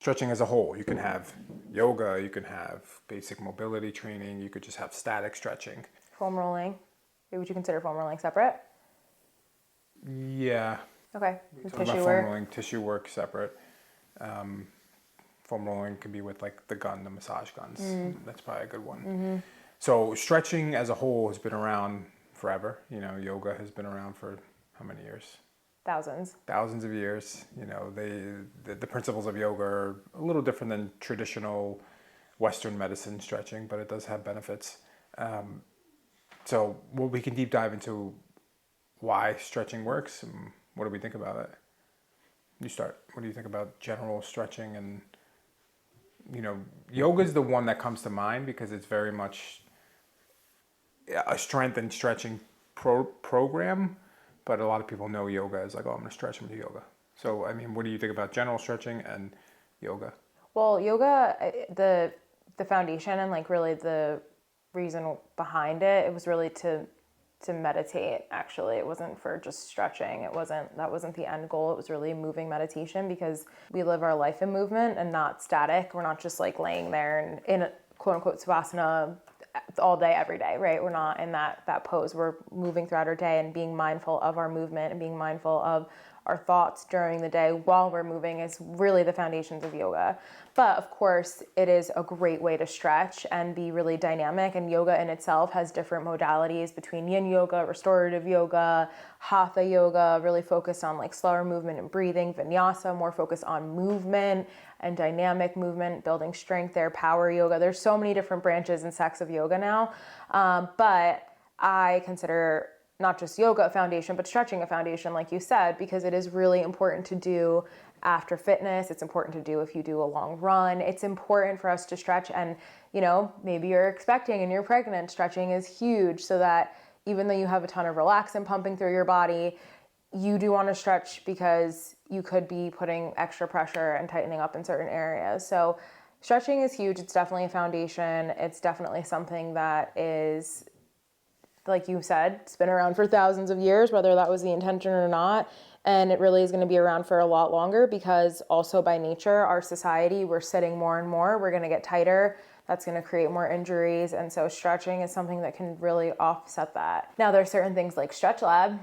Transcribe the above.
Stretching as a whole, you can have yoga, you can have basic mobility training, you could just have static stretching. Foam rolling. Would you consider foam rolling separate? Yeah. Okay. Tissue work. Foam rolling, tissue work separate. Foam rolling can be with like the massage guns. That's probably a good one. So stretching as a whole has been around forever. You know, yoga has been around for how many years? Thousands of years. You know, the principles of yoga are a little different than traditional Western medicine stretching, but it does have benefits. So we can deep dive into why stretching works and what do we think about it. You start. What do you think about general stretching? And you know, yoga is the one that comes to mind because it's very much a strength and stretching program. But a lot of people know yoga as like, oh, I'm going to stretch, I'm going to do yoga. So, I mean, what do you think about general stretching and yoga? Well, yoga, the foundation and like really the reason behind it, it was really to meditate. Actually, it wasn't for just stretching. That wasn't the end goal. It was really moving meditation because we live our life in movement and not static. We're not just like laying there and in a quote unquote savasana all day, every day, right? We're not in that pose. We're moving throughout our day and being mindful of our movement and being mindful of our thoughts during the day while we're moving is really the foundations of yoga. But of course, it is a great way to stretch and be really dynamic. And yoga in itself has different modalities between yin yoga, restorative yoga, hatha yoga, really focused on like slower movement and breathing, vinyasa, more focused on movement and dynamic movement, building strength there, power yoga. There's so many different branches and sects of yoga now. But I consider not just yoga a foundation, but stretching a foundation, like you said, because it is really important to do after fitness. It's important to do if you do a long run. It's important for us to stretch. And, you know, maybe you're expecting and you're pregnant, stretching is huge so that even though you have a ton of relaxant pumping through your body, you do want to stretch because you could be putting extra pressure and tightening up in certain areas. So stretching is huge. It's definitely a foundation. It's definitely something that is, like you said, it's been around for thousands of years, whether that was the intention or not. And it really is going to be around for a lot longer because also by nature, our society, we're sitting more and more. We're going to get tighter. That's going to create more injuries. And so stretching is something that can really offset that. Now, there are certain things like StretchLab